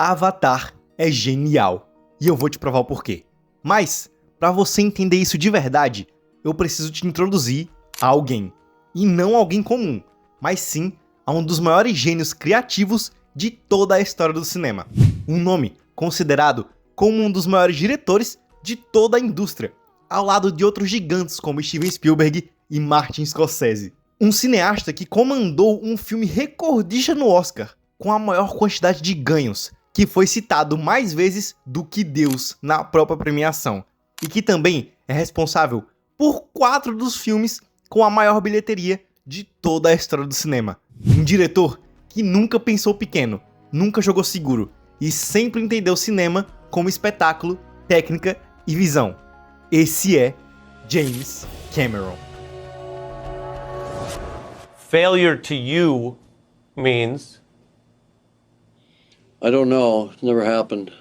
Avatar é genial, e eu vou te provar o porquê. Mas, para você entender isso de verdade, eu preciso te introduzir a alguém. E não alguém comum, mas sim a um dos maiores gênios criativos de toda a história do cinema. Um nome considerado como um dos maiores diretores de toda a indústria, ao lado de outros gigantes como Steven Spielberg e Martin Scorsese. Um cineasta que comandou um filme recordista no Oscar, com a maior quantidade de ganhos, que foi citado mais vezes do que Deus na própria premiação, e que também é responsável por 4 dos filmes com a maior bilheteria de toda a história do cinema. Um diretor que nunca pensou pequeno, nunca jogou seguro, e sempre entendeu o cinema como espetáculo, técnica e visão. Esse é James Cameron. Failure to you means... I don't know. Never happened.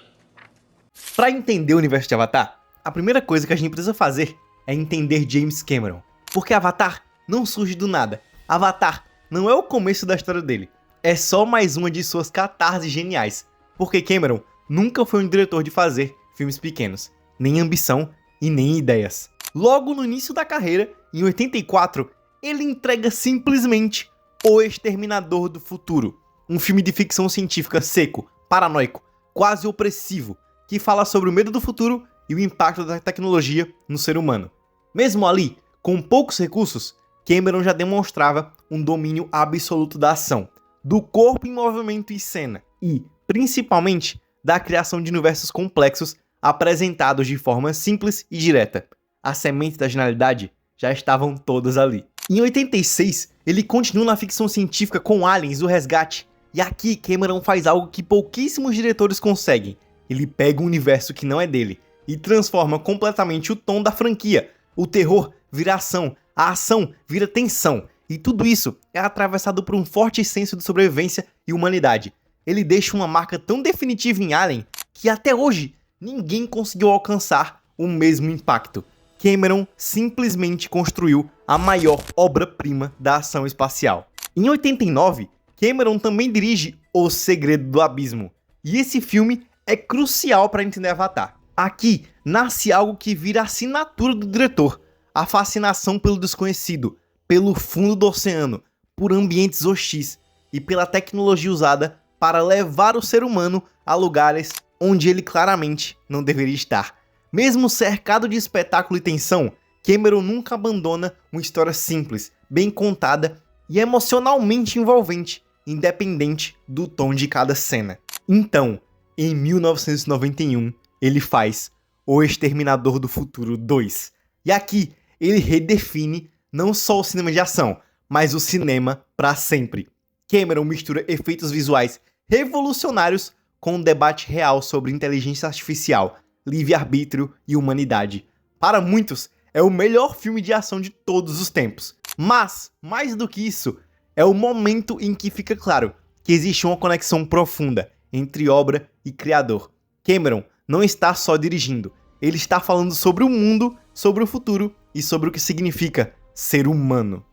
Para entender o universo de Avatar, a primeira coisa que a gente precisa fazer é entender James Cameron. Porque Avatar não surge do nada. Avatar não é o começo da história dele. É só mais uma de suas catarses geniais. Porque Cameron nunca foi um diretor de fazer filmes pequenos. Nem ambição e nem ideias. Logo no início da carreira, em 84, ele entrega simplesmente O Exterminador do Futuro. Um filme de ficção científica seco, paranoico, quase opressivo, que fala sobre o medo do futuro e o impacto da tecnologia no ser humano. Mesmo ali, com poucos recursos, Cameron já demonstrava um domínio absoluto da ação, do corpo em movimento e cena, e, principalmente, da criação de universos complexos apresentados de forma simples e direta. As sementes da genialidade já estavam todas ali. Em 86, ele continua na ficção científica com Aliens, o Resgate, e aqui Cameron faz algo que pouquíssimos diretores conseguem. Ele pega um universo que não é dele e transforma completamente o tom da franquia. O terror vira ação, a ação vira tensão, e tudo isso é atravessado por um forte senso de sobrevivência e humanidade. Ele deixa uma marca tão definitiva em Alien que até hoje ninguém conseguiu alcançar o mesmo impacto. Cameron simplesmente construiu a maior obra-prima da ação espacial. Em 89, Cameron também dirige O Segredo do Abismo, e esse filme é crucial para entender Avatar. Aqui nasce algo que vira a assinatura do diretor, a fascinação pelo desconhecido, pelo fundo do oceano, por ambientes hostis e pela tecnologia usada para levar o ser humano a lugares onde ele claramente não deveria estar. Mesmo cercado de espetáculo e tensão, Cameron nunca abandona uma história simples, bem contada e emocionalmente envolvente, independente do tom de cada cena. Então, em 1991, ele faz O Exterminador do Futuro 2. E aqui, ele redefine não só o cinema de ação, mas o cinema para sempre. Cameron mistura efeitos visuais revolucionários com um debate real sobre inteligência artificial, livre-arbítrio e humanidade. Para muitos, é o melhor filme de ação de todos os tempos. Mas, mais do que isso, é o momento em que fica claro que existe uma conexão profunda entre obra e criador. Cameron não está só dirigindo, ele está falando sobre o mundo, sobre o futuro e sobre o que significa ser humano.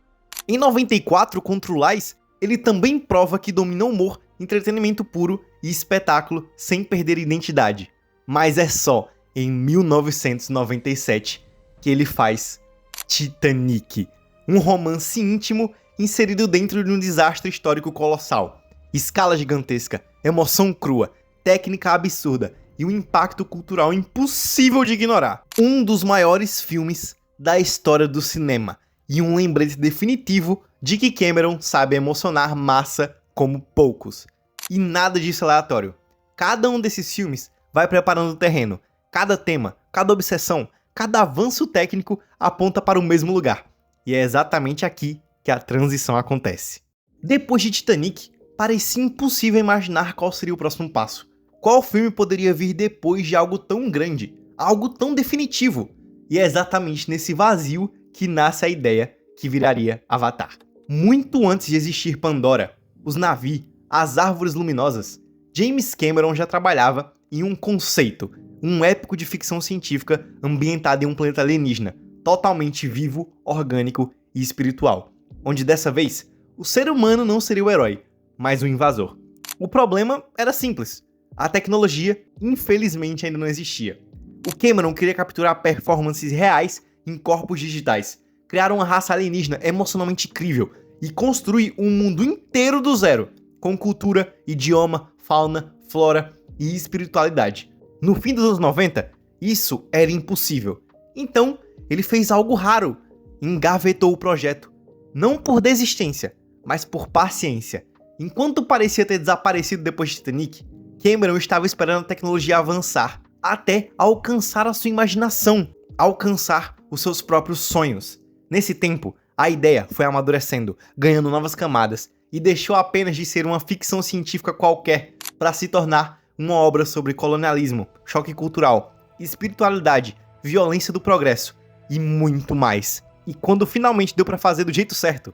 Em 94, com True Lies, ele também prova que domina humor, entretenimento puro e espetáculo sem perder identidade. Mas é só em 1997 que ele faz Titanic, um romance íntimo inserido dentro de um desastre histórico colossal. Escala gigantesca, emoção crua, técnica absurda e um impacto cultural impossível de ignorar. Um dos maiores filmes da história do cinema e um lembrete definitivo de que Cameron sabe emocionar massa como poucos. E nada disso é aleatório. Cada um desses filmes vai preparando o terreno. Cada tema, cada obsessão, cada avanço técnico aponta para o mesmo lugar. E é exatamente aqui que a transição acontece. Depois de Titanic, parecia impossível imaginar qual seria o próximo passo. Qual filme poderia vir depois de algo tão grande, algo tão definitivo? E é exatamente nesse vazio que nasce a ideia que viraria Avatar. Muito antes de existir Pandora, os Na'vi, as árvores luminosas, James Cameron já trabalhava em um conceito, um épico de ficção científica ambientado em um planeta alienígena, totalmente vivo, orgânico e espiritual, onde dessa vez o ser humano não seria o herói, mas o invasor. O problema era simples. A tecnologia, infelizmente, ainda não existia. O Cameron queria capturar performances reais em corpos digitais, criar uma raça alienígena emocionalmente incrível e construir um mundo inteiro do zero, com cultura, idioma, fauna, flora e espiritualidade. No fim dos anos 90, isso era impossível. Então, ele fez algo raro, engavetou o projeto, não por desistência, mas por paciência. Enquanto parecia ter desaparecido depois de Titanic, Cameron estava esperando a tecnologia avançar, até alcançar a sua imaginação, alcançar os seus próprios sonhos. Nesse tempo, a ideia foi amadurecendo, ganhando novas camadas, e deixou apenas de ser uma ficção científica qualquer para se tornar uma obra sobre colonialismo, choque cultural, espiritualidade, violência do progresso e muito mais. E quando finalmente deu para fazer do jeito certo,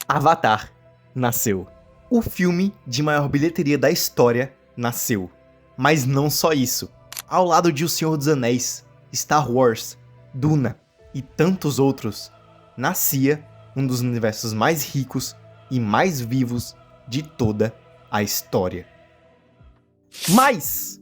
Avatar nasceu. O filme de maior bilheteria da história nasceu. Mas não só isso. Ao lado de O Senhor dos Anéis, Star Wars, Duna e tantos outros, nascia um dos universos mais ricos e mais vivos de toda a história. Mas,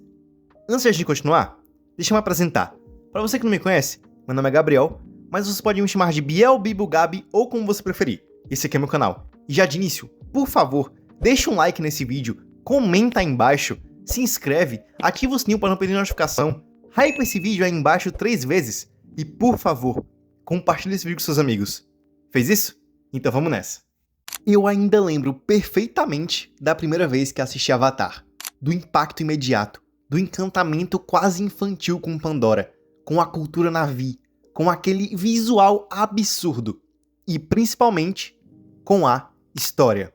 antes de continuar, deixa eu me apresentar. Para você que não me conhece, meu nome é Gabriel, mas você pode me chamar de Biel, Bibo, Gabi ou como você preferir. Esse aqui é meu canal. E já de início, por favor, deixa um like nesse vídeo, comenta aí embaixo, se inscreve, ativa o sininho para não perder notificação, hype esse vídeo aí embaixo 3 vezes e, por favor, compartilhe esse vídeo com seus amigos. Fez isso? Então vamos nessa. Eu ainda lembro perfeitamente da primeira vez que assisti Avatar, do impacto imediato, do encantamento quase infantil com Pandora, com a cultura Na'vi, com aquele visual absurdo e principalmente com a história.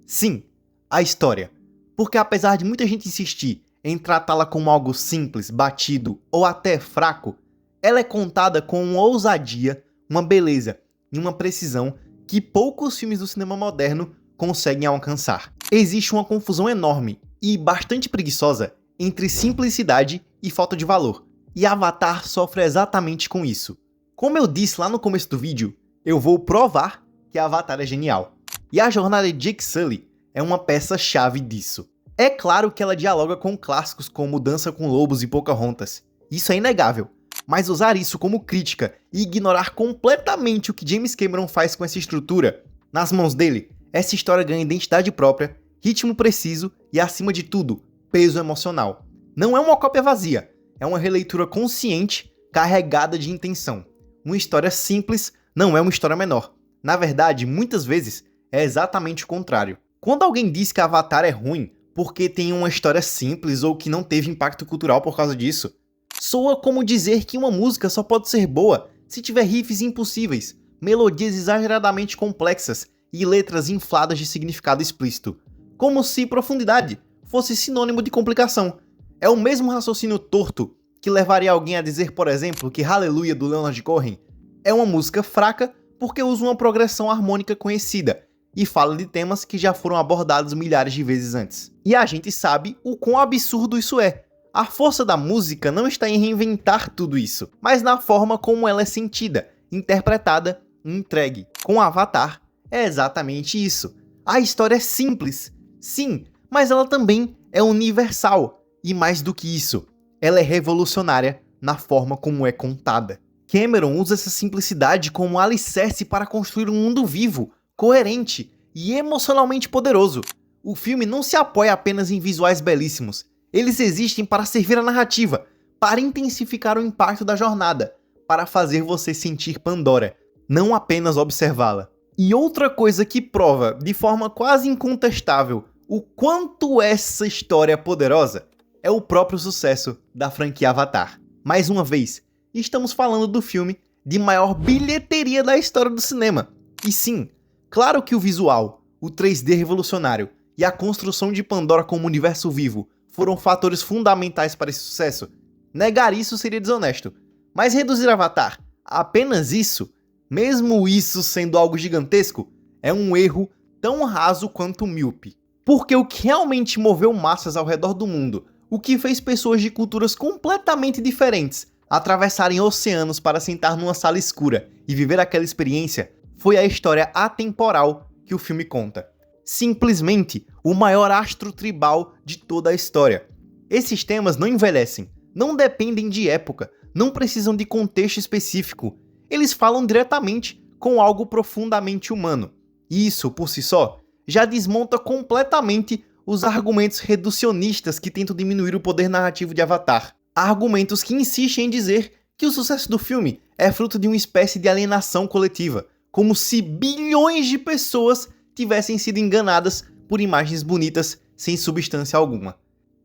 Sim, a história. Porque apesar de muita gente insistir em tratá-la como algo simples, batido ou até fraco, ela é contada com uma ousadia, uma beleza e uma precisão que poucos filmes do cinema moderno conseguem alcançar. Existe uma confusão enorme e bastante preguiçosa entre simplicidade e falta de valor, e Avatar sofre exatamente com isso. Como eu disse lá no começo do vídeo, eu vou provar que Avatar é genial. E a jornada de Jake Sully é uma peça-chave disso. É claro que ela dialoga com clássicos como Dança com Lobos e Pocahontas. Isso é inegável. Mas usar isso como crítica e ignorar completamente o que James Cameron faz com essa estrutura, nas mãos dele, essa história ganha identidade própria, ritmo preciso e, acima de tudo, peso emocional. Não é uma cópia vazia, é uma releitura consciente, carregada de intenção. Uma história simples não é uma história menor. Na verdade, muitas vezes, é exatamente o contrário. Quando alguém diz que Avatar é ruim porque tem uma história simples ou que não teve impacto cultural por causa disso, soa como dizer que uma música só pode ser boa se tiver riffs impossíveis, melodias exageradamente complexas e letras infladas de significado explícito. Como se profundidade fosse sinônimo de complicação. É o mesmo raciocínio torto que levaria alguém a dizer, por exemplo, que Hallelujah do Leonard Cohen é uma música fraca porque usa uma progressão harmônica conhecida e fala de temas que já foram abordados milhares de vezes antes. E a gente sabe o quão absurdo isso é. A força da música não está em reinventar tudo isso, mas na forma como ela é sentida, interpretada e entregue. Com Avatar, é exatamente isso. A história é simples, sim, mas ela também é universal. E mais do que isso, ela é revolucionária na forma como é contada. Cameron usa essa simplicidade como alicerce para construir um mundo vivo, coerente e emocionalmente poderoso. O filme não se apoia apenas em visuais belíssimos. Eles existem para servir a narrativa, para intensificar o impacto da jornada, para fazer você sentir Pandora, não apenas observá-la. E outra coisa que prova, de forma quase incontestável, o quanto essa história é poderosa, é o próprio sucesso da franquia Avatar. Mais uma vez, estamos falando do filme de maior bilheteria da história do cinema. E sim, claro que o visual, o 3D revolucionário e a construção de Pandora como universo vivo foram fatores fundamentais para esse sucesso. Negar isso seria desonesto. Mas reduzir Avatar a apenas isso, mesmo isso sendo algo gigantesco, é um erro tão raso quanto míope. Porque o que realmente moveu massas ao redor do mundo, o que fez pessoas de culturas completamente diferentes atravessarem oceanos para sentar numa sala escura e viver aquela experiência, foi a história atemporal que o filme conta. Simplesmente o maior astro tribal de toda a história. Esses temas não envelhecem, não dependem de época, não precisam de contexto específico. Eles falam diretamente com algo profundamente humano. E isso, por si só, já desmonta completamente os argumentos reducionistas que tentam diminuir o poder narrativo de Avatar. Argumentos que insistem em dizer que o sucesso do filme é fruto de uma espécie de alienação coletiva, como se bilhões de pessoas tivessem sido enganadas por imagens bonitas sem substância alguma.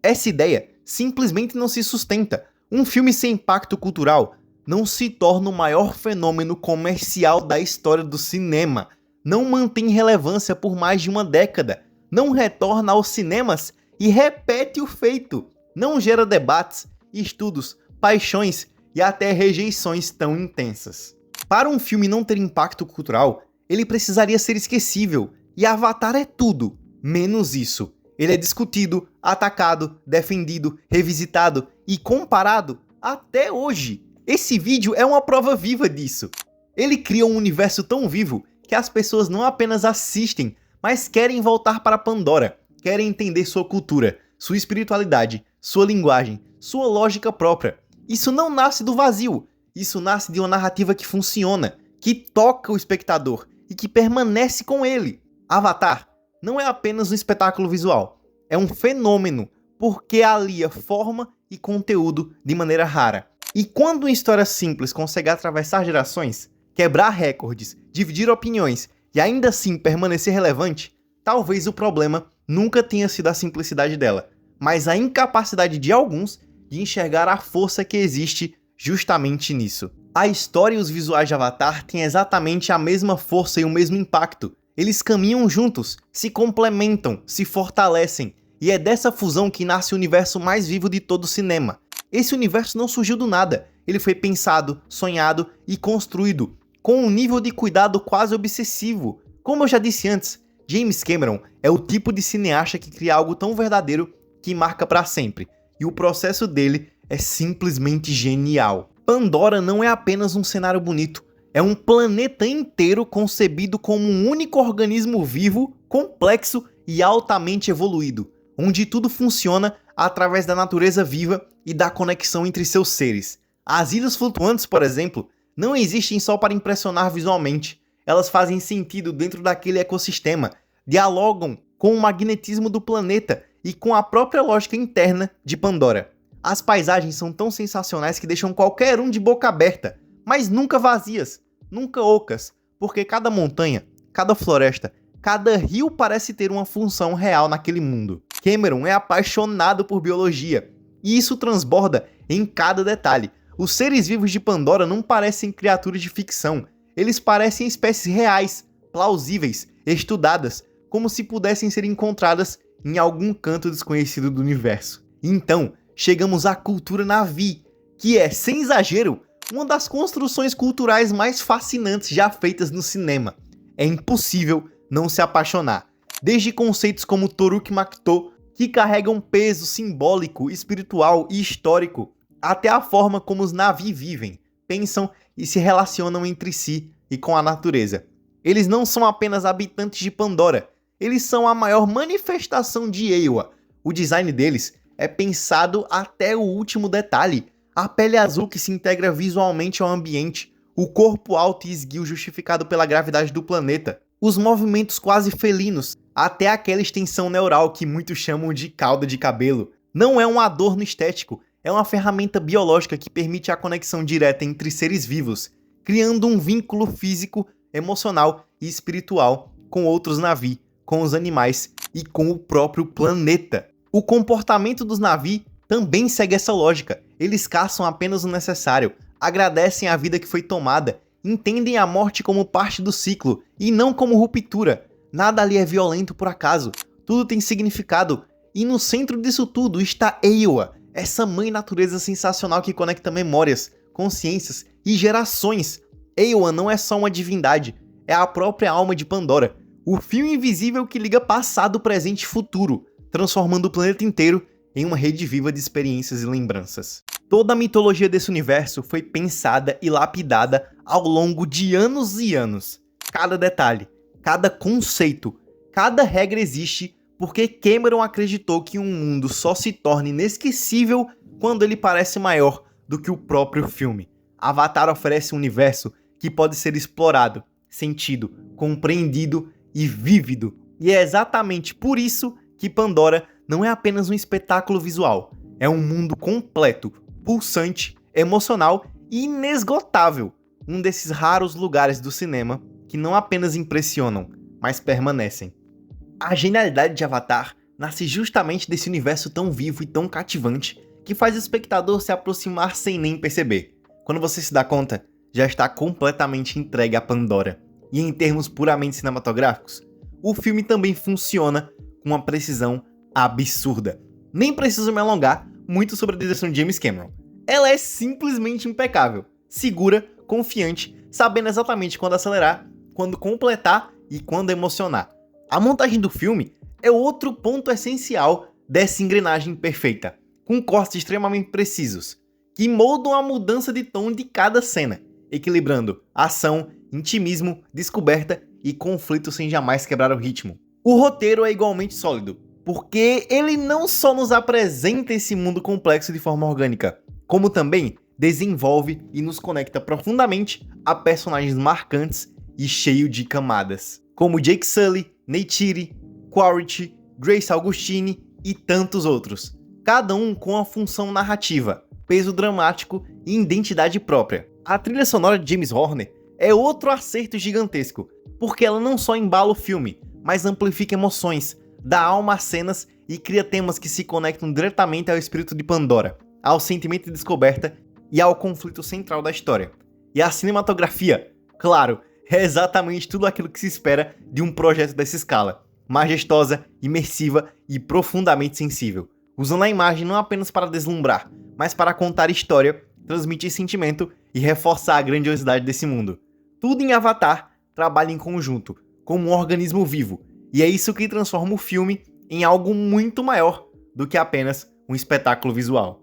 Essa ideia simplesmente não se sustenta. Um filme sem impacto cultural não se torna o maior fenômeno comercial da história do cinema, não mantém relevância por mais de uma década, não retorna aos cinemas e repete o feito, não gera debates, estudos, paixões e até rejeições tão intensas. Para um filme não ter impacto cultural, ele precisaria ser esquecível, e Avatar é tudo, menos isso. Ele é discutido, atacado, defendido, revisitado e comparado até hoje. Esse vídeo é uma prova viva disso. Ele cria um universo tão vivo que as pessoas não apenas assistem, mas querem voltar para Pandora, querem entender sua cultura, sua espiritualidade, sua linguagem, sua lógica própria. Isso não nasce do vazio, isso nasce de uma narrativa que funciona, que toca o espectador e que permanece com ele. Avatar não é apenas um espetáculo visual, é um fenômeno, porque alia forma e conteúdo de maneira rara. E quando uma história simples consegue atravessar gerações, quebrar recordes, dividir opiniões e ainda assim permanecer relevante, talvez o problema nunca tenha sido a simplicidade dela, mas a incapacidade de alguns de enxergar a força que existe justamente nisso. A história e os visuais de Avatar têm exatamente a mesma força e o mesmo impacto. Eles caminham juntos, se complementam, se fortalecem, e é dessa fusão que nasce o universo mais vivo de todo o cinema. Esse universo não surgiu do nada, ele foi pensado, sonhado e construído, com um nível de cuidado quase obsessivo. Como eu já disse antes, James Cameron é o tipo de cineasta que cria algo tão verdadeiro que marca para sempre, e o processo dele é simplesmente genial. Pandora não é apenas um cenário bonito, é um planeta inteiro concebido como um único organismo vivo, complexo e altamente evoluído, onde tudo funciona através da natureza viva e da conexão entre seus seres. As ilhas flutuantes, por exemplo, não existem só para impressionar visualmente, elas fazem sentido dentro daquele ecossistema, dialogam com o magnetismo do planeta e com a própria lógica interna de Pandora. As paisagens são tão sensacionais que deixam qualquer um de boca aberta, mas nunca vazias, nunca ocas, porque cada montanha, cada floresta, cada rio parece ter uma função real naquele mundo. Cameron é apaixonado por biologia, e isso transborda em cada detalhe. Os seres vivos de Pandora não parecem criaturas de ficção, eles parecem espécies reais, plausíveis, estudadas, como se pudessem ser encontradas em algum canto desconhecido do universo. Então, chegamos à cultura Na'vi, que é, sem exagero, uma das construções culturais mais fascinantes já feitas no cinema. É impossível não se apaixonar. Desde conceitos como Toruk Makto, que carregam peso simbólico, espiritual e histórico, até a forma como os Na'vi vivem, pensam e se relacionam entre si e com a natureza. Eles não são apenas habitantes de Pandora, eles são a maior manifestação de Eywa. O design deles é pensado até o último detalhe. A pele azul que se integra visualmente ao ambiente, o corpo alto e esguio justificado pela gravidade do planeta, os movimentos quase felinos, até aquela extensão neural que muitos chamam de cauda de cabelo. Não é um adorno estético, é uma ferramenta biológica que permite a conexão direta entre seres vivos, criando um vínculo físico, emocional e espiritual com outros Na'vi, com os animais e com o próprio planeta. O comportamento dos Na'vi também segue essa lógica. Eles caçam apenas o necessário, agradecem a vida que foi tomada, entendem a morte como parte do ciclo e não como ruptura. Nada ali é violento por acaso, tudo tem significado. E no centro disso tudo está Eywa, essa mãe natureza sensacional que conecta memórias, consciências e gerações. Eywa não é só uma divindade, é a própria alma de Pandora, o fio invisível que liga passado, presente e futuro, transformando o planeta inteiro em uma rede viva de experiências e lembranças. Toda a mitologia desse universo foi pensada e lapidada ao longo de anos e anos. Cada detalhe, cada conceito, cada regra existe porque Cameron acreditou que um mundo só se torna inesquecível quando ele parece maior do que o próprio filme. Avatar oferece um universo que pode ser explorado, sentido, compreendido e vívido. E é exatamente por isso que Pandora não é apenas um espetáculo visual. É um mundo completo, pulsante, emocional e inesgotável. Um desses raros lugares do cinema que não apenas impressionam, mas permanecem. A genialidade de Avatar nasce justamente desse universo tão vivo e tão cativante que faz o espectador se aproximar sem nem perceber. Quando você se dá conta, já está completamente entregue a Pandora. E em termos puramente cinematográficos, o filme também funciona com uma precisão absurda. Nem preciso me alongar muito sobre a direção de James Cameron. Ela é simplesmente impecável, segura, confiante, sabendo exatamente quando acelerar, quando completar e quando emocionar. A montagem do filme é outro ponto essencial dessa engrenagem perfeita, com cortes extremamente precisos, que moldam a mudança de tom de cada cena, equilibrando ação, intimismo, descoberta e conflito sem jamais quebrar o ritmo. O roteiro é igualmente sólido, porque ele não só nos apresenta esse mundo complexo de forma orgânica, como também desenvolve e nos conecta profundamente a personagens marcantes e cheios de camadas, como Jake Sully, Neytiri, Quaritch, Grace Augustine e tantos outros, cada um com uma função narrativa, peso dramático e identidade própria. A trilha sonora de James Horner é outro acerto gigantesco, porque ela não só embala o filme, mas amplifica emoções, dá alma às cenas e cria temas que se conectam diretamente ao espírito de Pandora, ao sentimento de descoberta e ao conflito central da história. E a cinematografia, claro, é exatamente tudo aquilo que se espera de um projeto dessa escala, majestosa, imersiva e profundamente sensível, usando a imagem não apenas para deslumbrar, mas para contar história, transmitir sentimento e reforçar a grandiosidade desse mundo. Tudo em Avatar trabalha em conjunto, como um organismo vivo, e é isso que transforma o filme em algo muito maior do que apenas um espetáculo visual.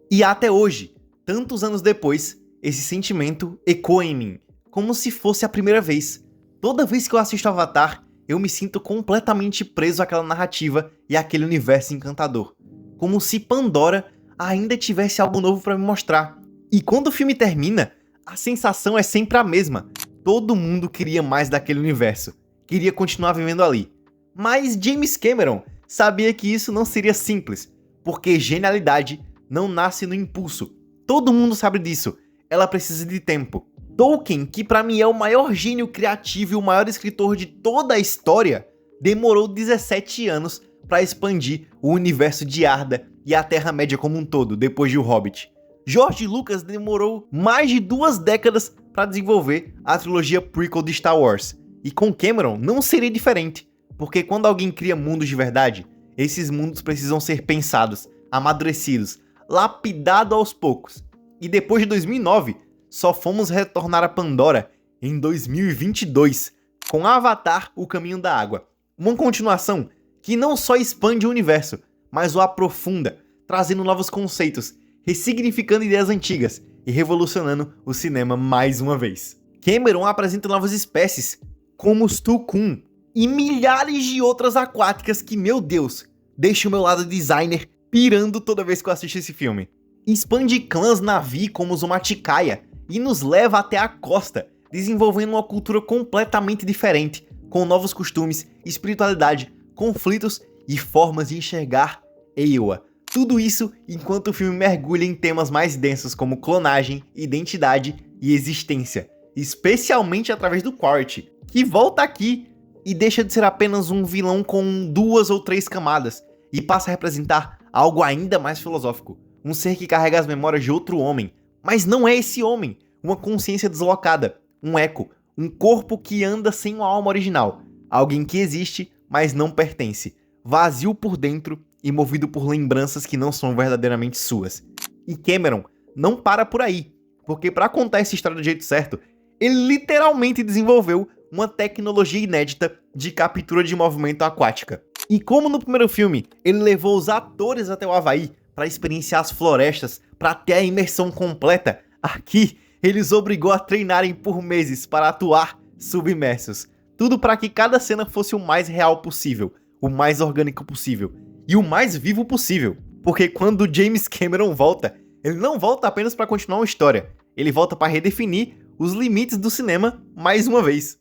E até hoje, tantos anos depois, esse sentimento ecoa em mim, como se fosse a primeira vez. Toda vez que eu assisto Avatar, eu me sinto completamente preso àquela narrativa e àquele universo encantador, como se Pandora ainda tivesse algo novo para me mostrar. E quando o filme termina, a sensação é sempre a mesma. Todo mundo queria mais daquele universo, queria continuar vivendo ali. Mas James Cameron sabia que isso não seria simples, porque genialidade não nasce no impulso. Todo mundo sabe disso, ela precisa de tempo. Tolkien, que pra mim é o maior gênio criativo e o maior escritor de toda a história, demorou 17 anos para expandir o universo de Arda e a Terra-média como um todo, depois de O Hobbit. George Lucas demorou mais de 2 décadas para desenvolver a trilogia prequel de Star Wars. E com Cameron não seria diferente, porque quando alguém cria mundos de verdade, esses mundos precisam ser pensados, amadurecidos, lapidados aos poucos. E depois de 2009, só fomos retornar a Pandora em 2022, com Avatar: O Caminho da Água. Uma continuação que não só expande o universo, mas o aprofunda, trazendo novos conceitos, ressignificando ideias antigas e revolucionando o cinema mais uma vez. Cameron apresenta novas espécies, como os Tulkun, e milhares de outras aquáticas que, meu Deus, deixa o meu lado designer pirando toda vez que eu assisto esse filme. Expande clãs Na'vi como os Omaticaya e nos leva até a costa, desenvolvendo uma cultura completamente diferente, com novos costumes, espiritualidade, conflitos e formas de enxergar Eywa. Tudo isso enquanto o filme mergulha em temas mais densos como clonagem, identidade e existência, especialmente através do Quaritch, que volta aqui e deixa de ser apenas um vilão com 2 ou 3 camadas e passa a representar algo ainda mais filosófico, um ser que carrega as memórias de outro homem, mas não é esse homem, uma consciência deslocada, um eco, um corpo que anda sem uma alma original, alguém que existe, mas não pertence, vazio por dentro e movido por lembranças que não são verdadeiramente suas. E Cameron não para por aí, porque para contar essa história do jeito certo, ele literalmente desenvolveu uma tecnologia inédita de captura de movimento aquática. E como no primeiro filme, ele levou os atores até o Havaí para experienciar as florestas, para ter a imersão completa, aqui ele os obrigou a treinarem por meses para atuar submersos. Tudo para que cada cena fosse o mais real possível, o mais orgânico possível e o mais vivo possível. Porque quando o James Cameron volta, ele não volta apenas para continuar uma história, ele volta para redefinir os limites do cinema mais uma vez.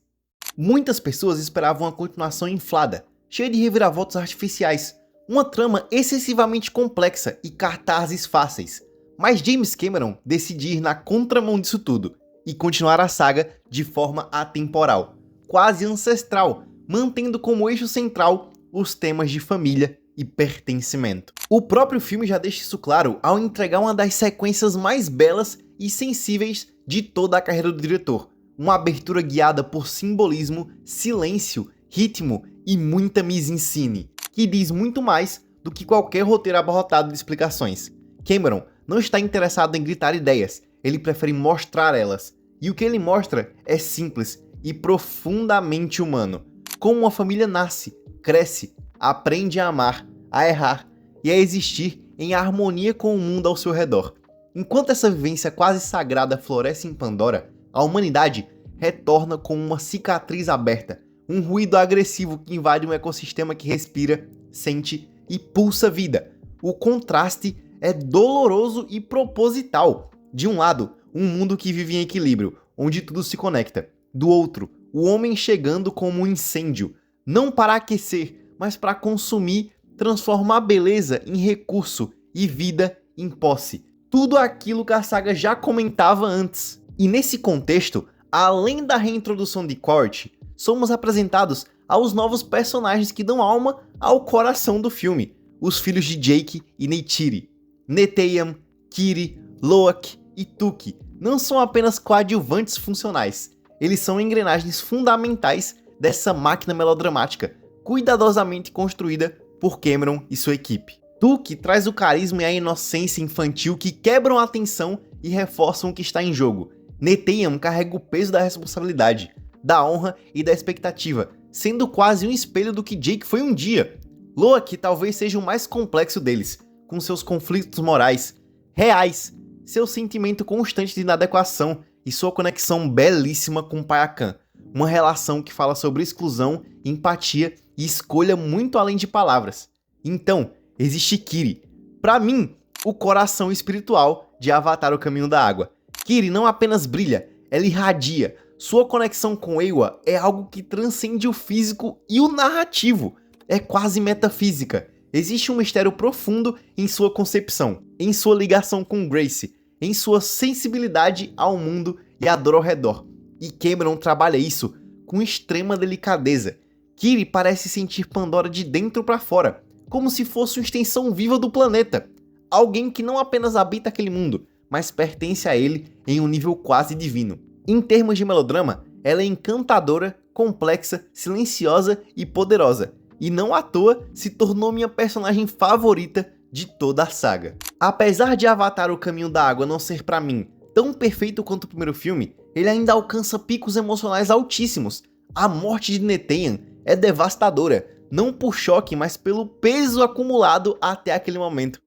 Muitas pessoas esperavam uma continuação inflada, cheia de reviravoltas artificiais, uma trama excessivamente complexa e cartazes fáceis. Mas James Cameron decidiu ir na contramão disso tudo e continuar a saga de forma atemporal, quase ancestral, mantendo como eixo central os temas de família e pertencimento. O próprio filme já deixa isso claro ao entregar uma das sequências mais belas e sensíveis de toda a carreira do diretor. Uma abertura guiada por simbolismo, silêncio, ritmo e muita mise-en-scène, que diz muito mais do que qualquer roteiro abarrotado de explicações. Cameron não está interessado em gritar ideias, ele prefere mostrar elas. E o que ele mostra é simples e profundamente humano. Como uma família nasce, cresce, aprende a amar, a errar e a existir em harmonia com o mundo ao seu redor. Enquanto essa vivência quase sagrada floresce em Pandora, a humanidade retorna com uma cicatriz aberta, um ruído agressivo que invade um ecossistema que respira, sente e pulsa vida. O contraste é doloroso e proposital. De um lado, um mundo que vive em equilíbrio, onde tudo se conecta. Do outro, o homem chegando como um incêndio, não para aquecer, mas para consumir, transformar beleza em recurso e vida em posse. Tudo aquilo que a saga já comentava antes. E nesse contexto, além da reintrodução de Court, somos apresentados aos novos personagens que dão alma ao coração do filme. Os filhos de Jake e Neytiri. Neteyam, Kiri, Loak e Tuki não são apenas coadjuvantes funcionais. Eles são engrenagens fundamentais dessa máquina melodramática, cuidadosamente construída por Cameron e sua equipe. Tuki traz o carisma e a inocência infantil que quebram a tensão e reforçam o que está em jogo. Neteyam carrega o peso da responsabilidade, da honra e da expectativa, sendo quase um espelho do que Jake foi um dia. Loak talvez seja o mais complexo deles, com seus conflitos morais reais, seu sentimento constante de inadequação e sua conexão belíssima com Payakan, uma relação que fala sobre exclusão, empatia e escolha muito além de palavras. Então, existe Kiri, para mim, o coração espiritual de Avatar: O Caminho da Água. Kiri não apenas brilha, ela irradia. Sua conexão com Eywa é algo que transcende o físico e o narrativo. É quase metafísica. Existe um mistério profundo em sua concepção, em sua ligação com Grace, em sua sensibilidade ao mundo e à dor ao redor. E Cameron trabalha isso com extrema delicadeza. Kiri parece sentir Pandora de dentro para fora, como se fosse uma extensão viva do planeta. Alguém que não apenas habita aquele mundo, mas pertence a ele em um nível quase divino. Em termos de melodrama, ela é encantadora, complexa, silenciosa e poderosa. E não à toa se tornou minha personagem favorita de toda a saga. Apesar de Avatar: O Caminho da Água não ser pra mim tão perfeito quanto o primeiro filme, ele ainda alcança picos emocionais altíssimos. A morte de Neteyam é devastadora, não por choque, mas pelo peso acumulado até aquele momento.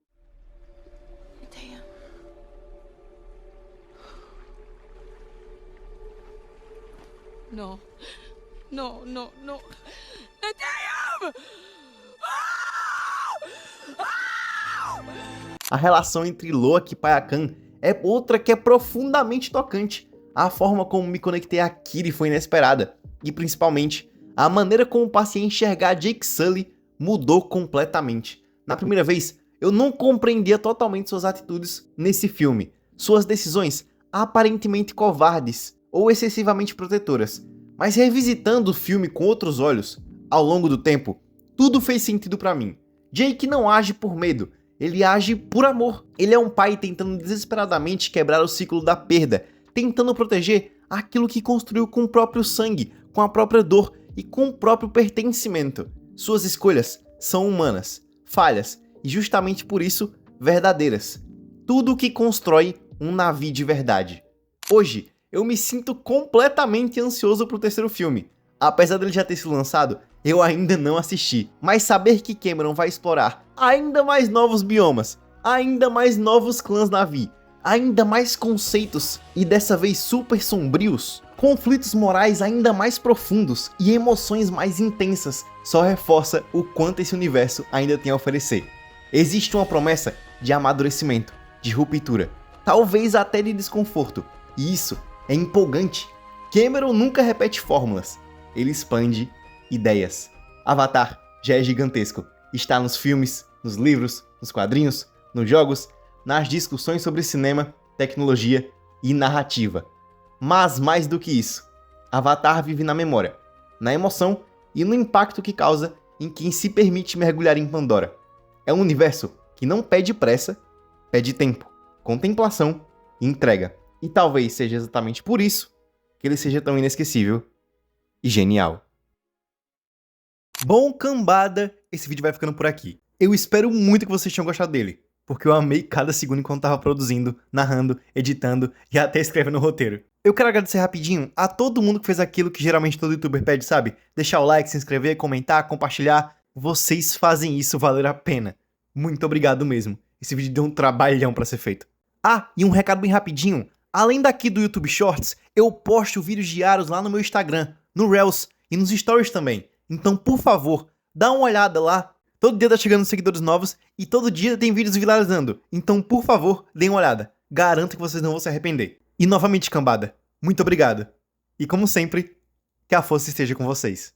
Neteyam. No. No, no, no. Neteyam! A relação entre Loak e Payakan é outra que é profundamente tocante. A forma como me conectei a Kiri foi inesperada. E principalmente, a maneira como passei a enxergar Jake Sully mudou completamente. Na primeira vez, eu não compreendia totalmente suas atitudes nesse filme. Suas decisões aparentemente covardes ou excessivamente protetoras. Mas revisitando o filme com outros olhos, ao longo do tempo, tudo fez sentido pra mim. Jake não age por medo, ele age por amor. Ele é um pai tentando desesperadamente quebrar o ciclo da perda, tentando proteger aquilo que construiu com o próprio sangue, com a própria dor e com o próprio pertencimento. Suas escolhas são humanas, falhas e justamente por isso, verdadeiras. Tudo o que constrói um navio de verdade. Hoje, eu me sinto completamente ansioso pro terceiro filme. Apesar dele já ter sido lançado, eu ainda não assisti. Mas saber que Cameron vai explorar ainda mais novos biomas, ainda mais novos clãs Na'vi, ainda mais conceitos e dessa vez super sombrios, conflitos morais ainda mais profundos e emoções mais intensas, só reforça o quanto esse universo ainda tem a oferecer. Existe uma promessa de amadurecimento, de ruptura, talvez até de desconforto, e isso é empolgante. Cameron nunca repete fórmulas, ele expande ideias. Avatar já é gigantesco, está nos filmes, nos livros, nos quadrinhos, nos jogos, nas discussões sobre cinema, tecnologia e narrativa. Mas mais do que isso, Avatar vive na memória, na emoção e no impacto que causa em quem se permite mergulhar em Pandora. É um universo que não pede pressa, pede tempo, contemplação e entrega. E talvez seja exatamente por isso que ele seja tão inesquecível e genial. Bom, cambada, esse vídeo vai ficando por aqui. Eu espero muito que vocês tenham gostado dele, porque eu amei cada segundo enquanto tava produzindo, narrando, editando e até escrevendo o roteiro. Eu quero agradecer rapidinho a todo mundo que fez aquilo que geralmente todo youtuber pede, sabe? Deixar o like, se inscrever, comentar, compartilhar. Vocês fazem isso valer a pena. Muito obrigado mesmo. Esse vídeo deu um trabalhão pra ser feito. Ah, e um recado bem rapidinho. Além daqui do YouTube Shorts, eu posto vídeos diários lá no meu Instagram, no Reels e nos Stories também. Então, por favor, dá uma olhada lá. Todo dia tá chegando seguidores novos e todo dia tem vídeos viralizando. Então, por favor, deem uma olhada. Garanto que vocês não vão se arrepender. E novamente, cambada, muito obrigado. E como sempre, que a força esteja com vocês.